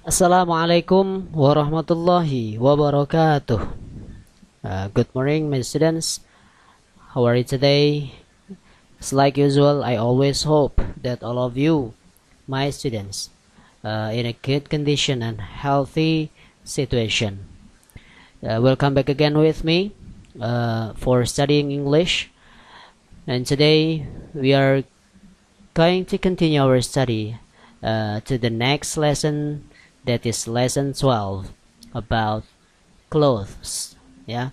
Assalamualaikum warahmatullahi wabarakatuh. Good morning, my students. How are you today? It's like usual, I always hope that all of you, my students, in a good condition and healthy situation. Welcome back again with me for studying English. And today we are going to continue our study to the next lesson, that is lesson 12 about clothes. Yeah,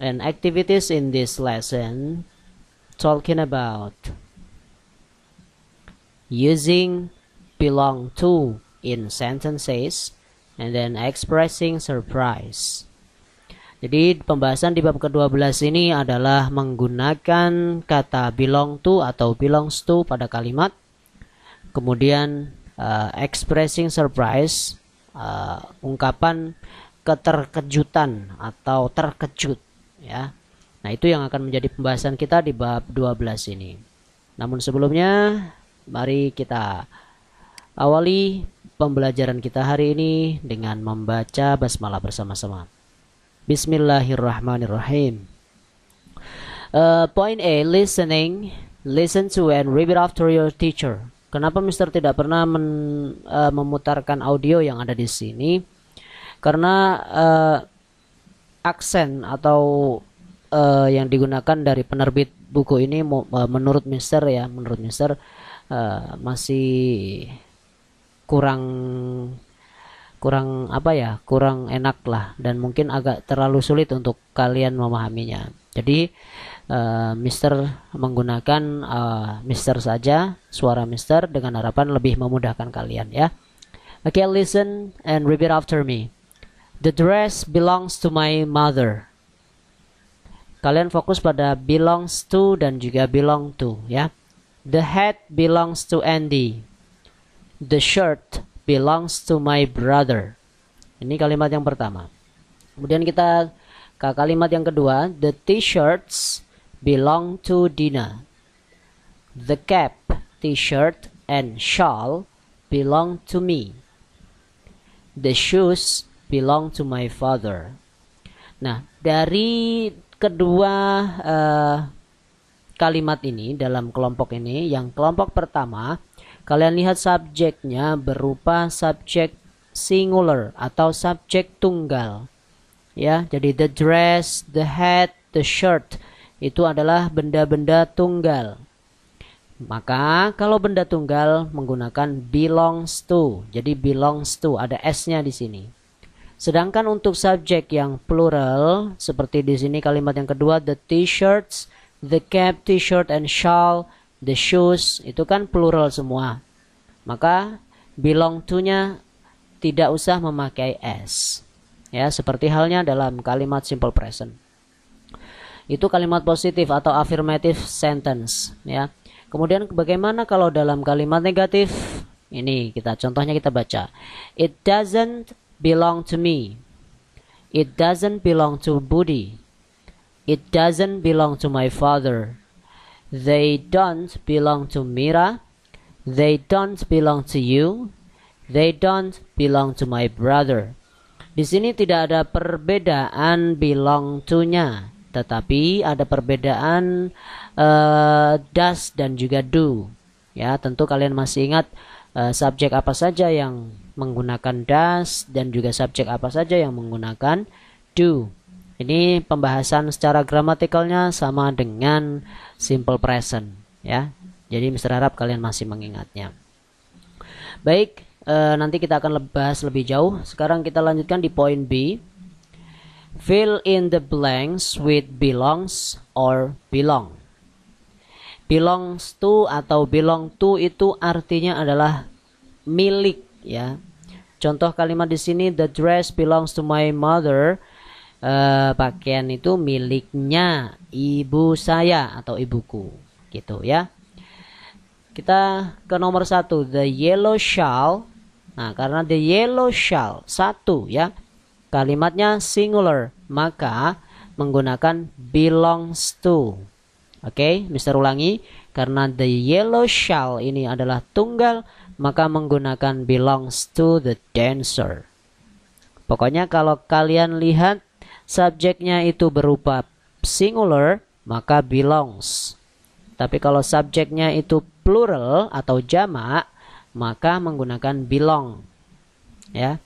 and activities in this lesson talking about using belong to in sentences and then expressing surprise. Jadi pembahasan di bab ke-12 ini adalah menggunakan kata belong to atau belongs to pada kalimat. Kemudian expressing surprise, ungkapan keterkejutan atau terkejut, ya. Nah, itu yang akan menjadi pembahasan kita di bab 12 ini. Namun sebelumnya, mari kita awali pembelajaran kita hari ini dengan membaca basmalah bersama-sama. Bismillahirrahmanirrahim. Point A, listening. Listen to and repeat after your teacher. Kenapa Mister tidak pernah memutarkan audio yang ada di sini? Karena aksen atau yang digunakan dari penerbit buku ini menurut Mister masih kurang enak lah, dan mungkin agak terlalu sulit untuk kalian memahaminya. Jadi Mister menggunakan Mister saja, suara Mister, dengan harapan lebih memudahkan kalian, ya. Okay, listen and repeat after me. The dress belongs to my mother. Kalian fokus pada belongs to dan juga belong to, ya. The hat belongs to Andy. The shirt belongs to my brother. Ini kalimat yang pertama. Kemudian kita ke kalimat yang kedua. The t-shirts belong to Dina. The cap, t-shirt, and shawl belong to me. The shoes belong to my father. Nah, dari kedua kalimat ini dalam kelompok ini, yang kelompok pertama, kalian lihat subjeknya berupa subjek singular atau subjek tunggal. Ya, jadi the dress, the hat, the shirt itu adalah benda-benda tunggal. Maka kalau benda tunggal menggunakan belongs to. Jadi belongs to, ada s-nya di sini. Sedangkan untuk subjek yang plural seperti di sini kalimat yang kedua, the t-shirts, the cap, t-shirt, and shawl, the shoes, itu kan plural semua. Maka belong to-nya tidak usah memakai s. Ya, seperti halnya dalam kalimat simple present. Itu kalimat positif atau affirmative sentence, ya. Kemudian bagaimana kalau dalam kalimat negatif? Ini contohnya kita baca. It doesn't belong to me. It doesn't belong to Budi. It doesn't belong to my father. They don't belong to Mira. They don't belong to you. They don't belong to my brother. Di sini tidak ada perbedaan belong to-nya, tetapi ada perbedaan does dan juga do. Ya, tentu kalian masih ingat subjek apa saja yang menggunakan does dan juga subjek apa saja yang menggunakan do. Ini pembahasan secara gramatikalnya sama dengan simple present, ya. Jadi Mister harap kalian masih mengingatnya. Baik, nanti kita akan bahas lebih jauh. Sekarang kita lanjutkan di poin B. Fill in the blanks with belongs or belong. Belongs to atau belong to itu artinya adalah milik, ya. Contoh kalimat di sini, the dress belongs to my mother. Pakaian itu miliknya ibu saya atau ibuku, gitu, ya. Kita ke nomor 1, the yellow shawl. Nah, karena the yellow shawl satu, ya, kalimatnya singular, maka menggunakan belongs to. Oke, Mister ulangi, karena the yellow shawl ini adalah tunggal, maka menggunakan belongs to the dancer. Pokoknya kalau kalian lihat subjeknya itu berupa singular, maka belongs. Tapi kalau subjeknya itu plural atau jamak, maka menggunakan belong. Ya.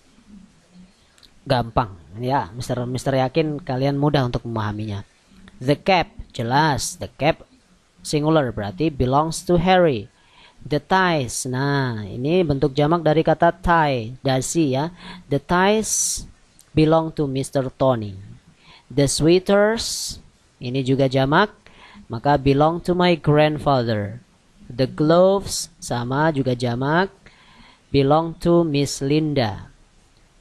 Gampang, ya. Mister yakin kalian mudah untuk memahaminya. The cap, jelas. The cap singular berarti belongs to Harry. The ties, nah ini bentuk jamak dari kata tie, dasi ya. The ties belong to Mr. Tony. The sweaters, ini juga jamak, maka belong to my grandfather. The gloves, sama juga jamak, belong to Miss Linda.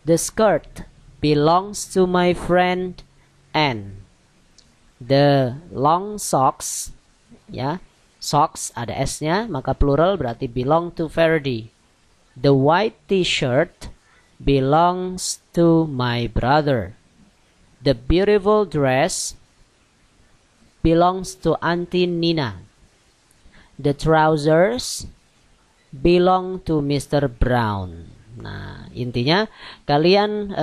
The skirt belongs to my friend Anne. The long socks, ya. Socks ada S-nya, maka plural berarti belong to Faraday. The white t-shirt belongs to my brother. The beautiful dress belongs to Auntie Nina. The trousers belong to Mr. Brown. Nah, intinya kalian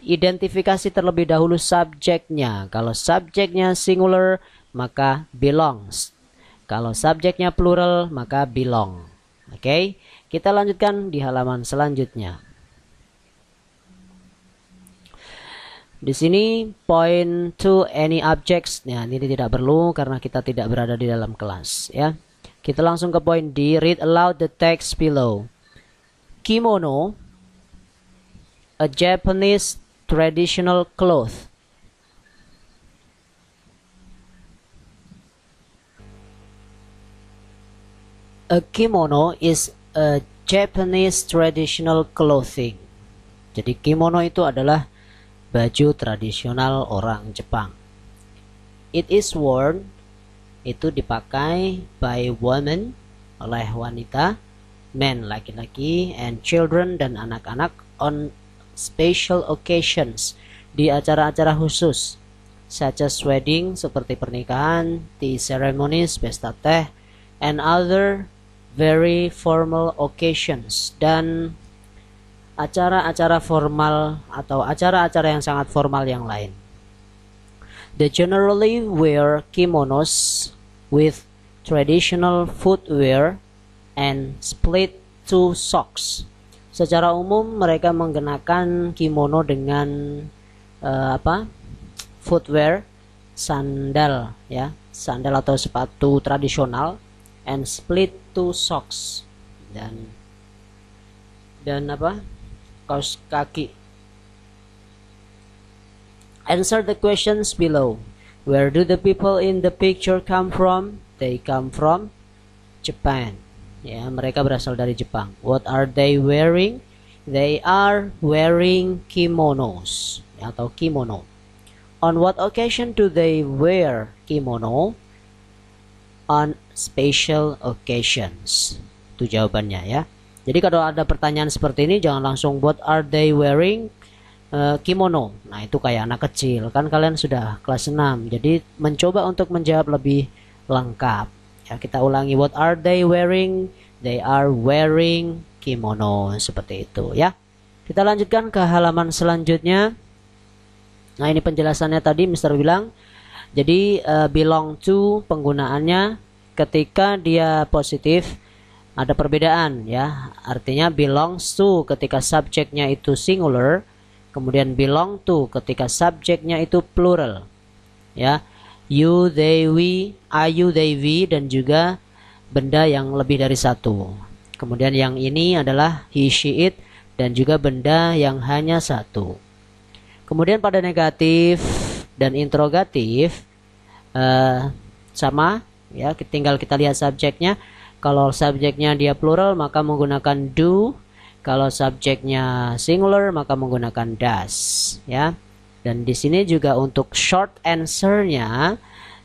identifikasi terlebih dahulu subjeknya. Kalau subjeknya singular, maka belongs. Kalau subjeknya plural, maka belong. Oke, kita lanjutkan di halaman selanjutnya. Di sini point to any objects. Nah, ini tidak perlu karena kita tidak berada di dalam kelas, ya. Kita langsung ke poin D. Read aloud the text below. Kimono, a Japanese traditional cloth. A kimono is a Japanese traditional clothing. Jadi kimono itu adalah baju tradisional orang Jepang. It is worn, itu dipakai by women, oleh wanita, men laki-laki, and children dan anak-anak on special occasions, di acara-acara khusus, such as wedding seperti pernikahan, tea ceremonies pesta teh, and other very formal occasions, dan acara-acara formal atau acara-acara yang sangat formal yang lain. They generally wear kimonos with traditional footwear and split toe socks. Secara umum mereka menggunakan kimono dengan footwear, sandal ya, sandal atau sepatu tradisional, and split toe socks, dan kaos kaki. Answer the questions below. Where do the people in the picture come from? They come from Japan. Ya, mereka berasal dari Jepang. What are they wearing? They are wearing kimonos, atau kimono. On what occasion do they wear kimono? On special occasions. Itu jawabannya ya. Jadi kalau ada pertanyaan seperti ini jangan langsung what are they wearing kimono. Nah, itu kayak anak kecil. Kan kalian sudah kelas 6. Jadi mencoba untuk menjawab lebih lengkap. Ya, kita ulangi, what are they wearing? They are wearing kimono, seperti itu ya. Kita lanjutkan ke halaman selanjutnya. Nah, ini penjelasannya tadi Mister bilang. Jadi belong to penggunaannya ketika dia positif ada perbedaan ya. Artinya belongs to ketika subjeknya itu singular, kemudian belong to ketika subjeknya itu plural. Ya. You, they, we, are you, they, we, dan juga benda yang lebih dari satu. Kemudian yang ini adalah he, she, it, dan juga benda yang hanya satu. Kemudian pada negatif dan interrogatif sama ya, tinggal kita lihat subjeknya. Kalau subjeknya dia plural maka menggunakan do, kalau subjeknya singular maka menggunakan does ya. Dan di sini juga untuk short answer-nya,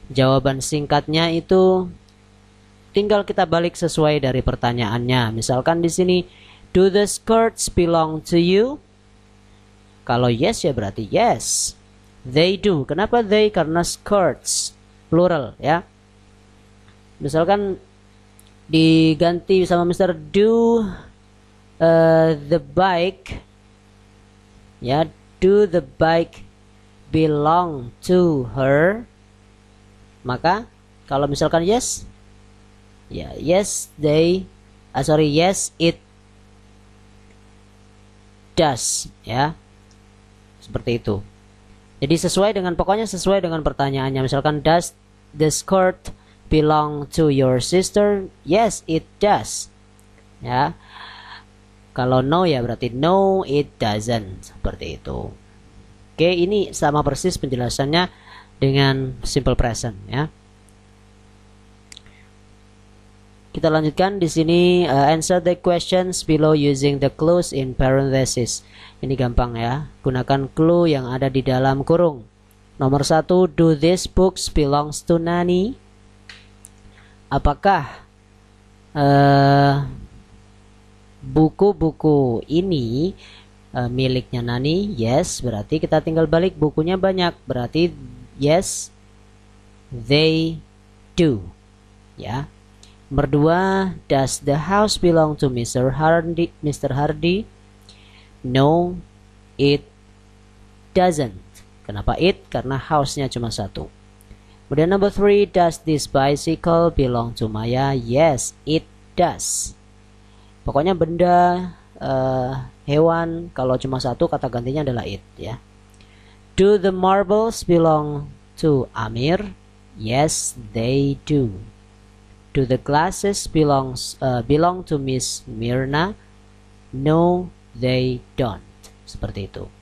jawaban singkatnya itu tinggal kita balik sesuai dari pertanyaannya. Misalkan di sini, do the skirts belong to you? Kalau yes ya berarti yes. They do. Kenapa they? Karena skirts plural ya. Misalkan diganti sama Mr. Do the bike, ya, do the bike belong to her? Maka kalau misalkan yes, ya yes it does, ya, seperti itu. Jadi pokoknya sesuai dengan pertanyaannya. Misalkan does the skirt belong to your sister? Yes, it does. Ya. Kalau no ya berarti no, it doesn't. Seperti itu. Oke, ini sama persis penjelasannya dengan simple present, ya. Kita lanjutkan di sini, answer the questions below using the clues in parentheses. Ini gampang ya. Gunakan clue yang ada di dalam kurung. Nomor 1, do these books belongs to Nani? Apakah buku-buku ini miliknya Nani? Yes, berarti kita tinggal balik, bukunya banyak. Berarti yes, they do. Ya. Nomor 2, does the house belong to Mr. Hardy? No, it doesn't. Kenapa it? Karena house-nya cuma satu. Kemudian number 3, does this bicycle belong to Maya? Yes, it does. Pokoknya benda, hewan, kalau cuma satu kata gantinya adalah it, ya. Do the marbles belong to Amir? Yes, they do. Do the glasses belong to Miss Mirna? No, they don't. Seperti itu.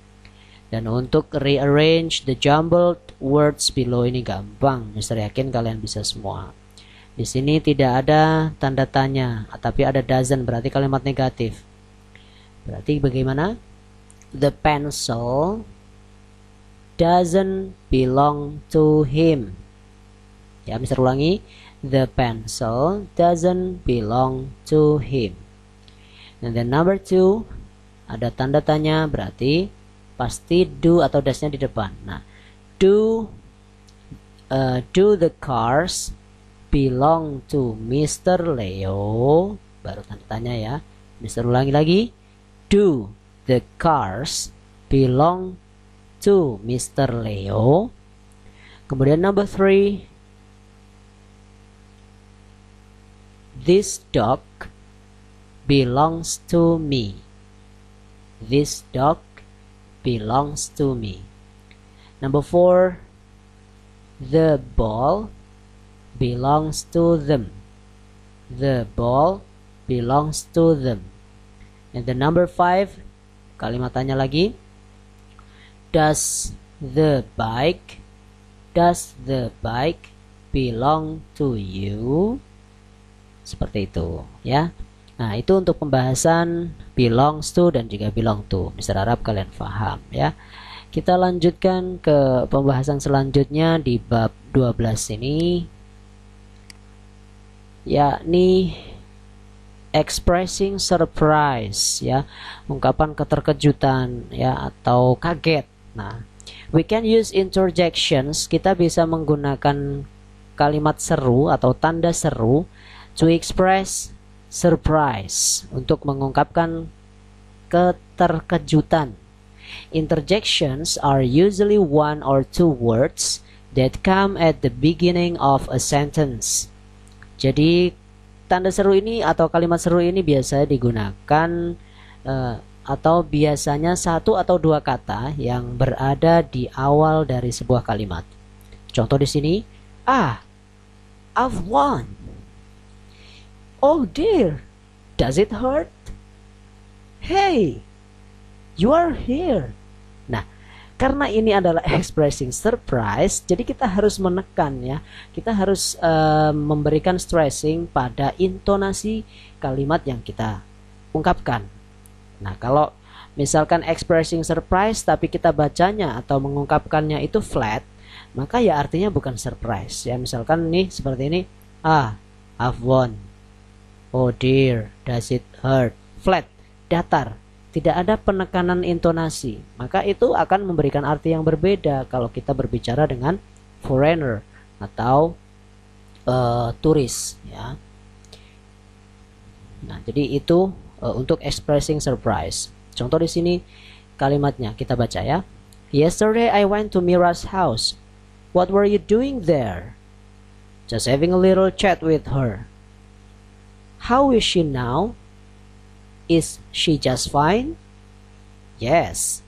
Dan untuk rearrange the jumbled words below ini gampang. Mister yakin kalian bisa semua. Di sini tidak ada tanda tanya, tapi ada doesn't, berarti kalimat negatif. Berarti bagaimana? The pencil doesn't belong to him. Ya, Mister ulangi. The pencil doesn't belong to him. And then number 2, ada tanda tanya, berarti pasti do atau does-nya di depan. Nah, do the cars belong to Mr. Leo? Baru tanda tanya ya. Mister ulangi lagi. Do the cars belong to Mr. Leo? Kemudian number 3, this dog belongs to me. This dog belongs to me. Number 4, the ball belongs to them. The ball belongs to them. And the number 5, kalimat tanya lagi. Does the bike belong to you? Seperti itu, ya. Nah, itu untuk pembahasan belongs to dan juga belong to. Mister harap kalian paham, ya. Kita lanjutkan ke pembahasan selanjutnya di bab 12 ini, yakni expressing surprise, ya, ungkapan keterkejutan, ya, atau kaget. Nah, we can use interjections. Kita bisa menggunakan kalimat seru atau tanda seru to express surprise, untuk mengungkapkan keterkejutan. Interjections are usually 1 or 2 words that come at the beginning of a sentence. Jadi tanda seru ini atau kalimat seru ini biasa digunakan atau biasanya 1 atau 2 kata yang berada di awal dari sebuah kalimat. Contoh di sini, I've won. Oh dear, does it hurt? Hey, you are here. Nah, karena ini adalah expressing surprise, jadi kita harus menekan, ya. Kita harus memberikan stressing pada intonasi kalimat yang kita ungkapkan. Nah, kalau misalkan expressing surprise tapi kita bacanya atau mengungkapkannya itu flat, maka ya artinya bukan surprise, ya. Misalkan nih seperti ini, I've won. Oh dear, does it hurt? Flat, datar, tidak ada penekanan intonasi. Maka itu akan memberikan arti yang berbeda kalau kita berbicara dengan foreigner atau turis, ya. Nah, jadi itu untuk expressing surprise. Contoh di sini kalimatnya kita baca ya. Yesterday I went to Mira's house. What were you doing there? Just having a little chat with her. How is she now? Is she just fine? Yes,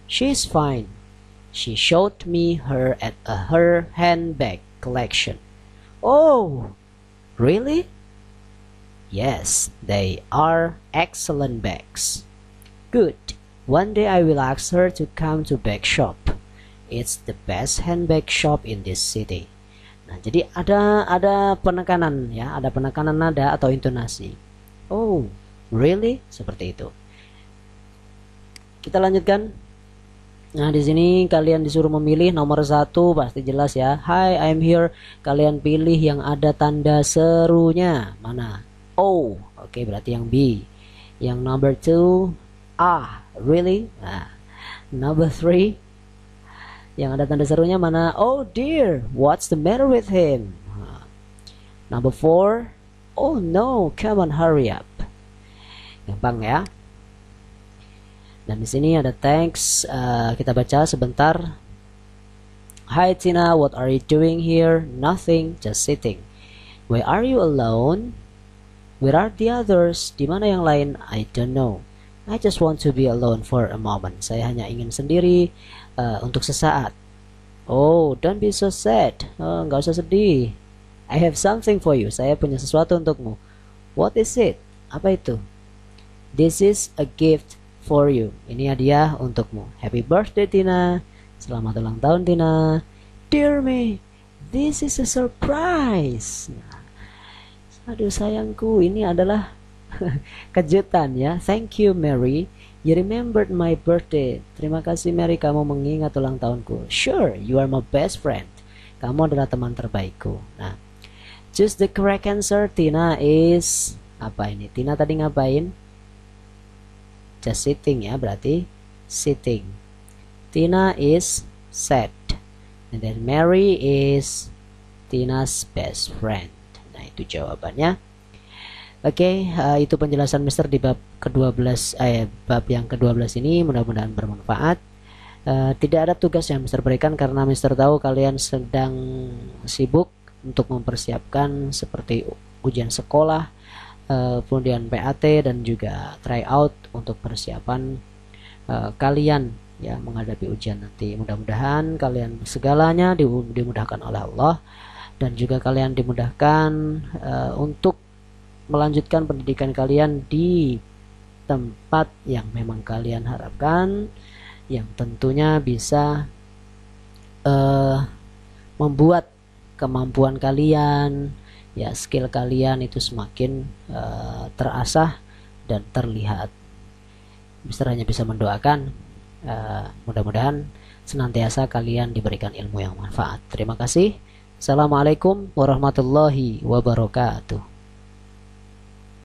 she's fine. She showed me her handbag collection. Oh, really? Yes, they are excellent bags. Good. One day I will ask her to come to bag shop. It's the best handbag shop in this city. Nah, jadi ada penekanan ya, ada penekanan nada atau intonasi. Oh, really? Seperti itu. Kita lanjutkan. Nah, di sini kalian disuruh memilih nomor 1, pasti jelas ya. Hi, I'm here. Kalian pilih yang ada tanda serunya. Mana? O. Oke, berarti yang B. Yang number 2, really? Nah, number 3, yang ada tanda serunya mana? Oh dear, what's the matter with him? Number 4, oh no, come on, hurry up. Gampang ya. Dan di sini ada thanks, kita baca sebentar. Hi Tina, what are you doing here? Nothing, just sitting. Why are you alone? Where are the others? Di mana yang lain? I don't know. I just want to be alone for a moment. Saya hanya ingin sendiri untuk sesaat. Oh, don't be so sad. Nggak usah sedih. I have something for you. Saya punya sesuatu untukmu. What is it? Apa itu? This is a gift for you. Ini hadiah untukmu. Happy birthday Tina. Selamat ulang tahun Tina. Dear me, this is a surprise. Nah, aduh sayangku, ini adalah kejutan ya. Thank you Mary. You remembered my birthday. Terima kasih Mary, kamu mengingat ulang tahunku. Sure, you are my best friend. Kamu adalah teman terbaikku. Nah, choose the correct answer. Tina is apa ini? Tina tadi ngapain? Just sitting ya, berarti sitting. Tina is sad. And then Mary is Tina's best friend. Nah, itu jawabannya. Oke, itu penjelasan Mister di bab ke-12, bab yang ke-12 ini. Mudah-mudahan bermanfaat. Tidak ada tugas yang Mister berikan karena Mister tahu kalian sedang sibuk untuk mempersiapkan seperti ujian sekolah, kemudian PAT dan juga tryout untuk persiapan kalian ya menghadapi ujian nanti. Mudah-mudahan kalian segalanya dimudahkan oleh Allah dan juga kalian dimudahkan untuk melanjutkan pendidikan kalian di tempat yang memang kalian harapkan, yang tentunya bisa membuat kemampuan kalian ya, skill kalian itu semakin terasah dan terlihat. Mister hanya bisa mendoakan mudah-mudahan senantiasa kalian diberikan ilmu yang manfaat. Terima kasih. Assalamualaikum warahmatullahi wabarakatuh.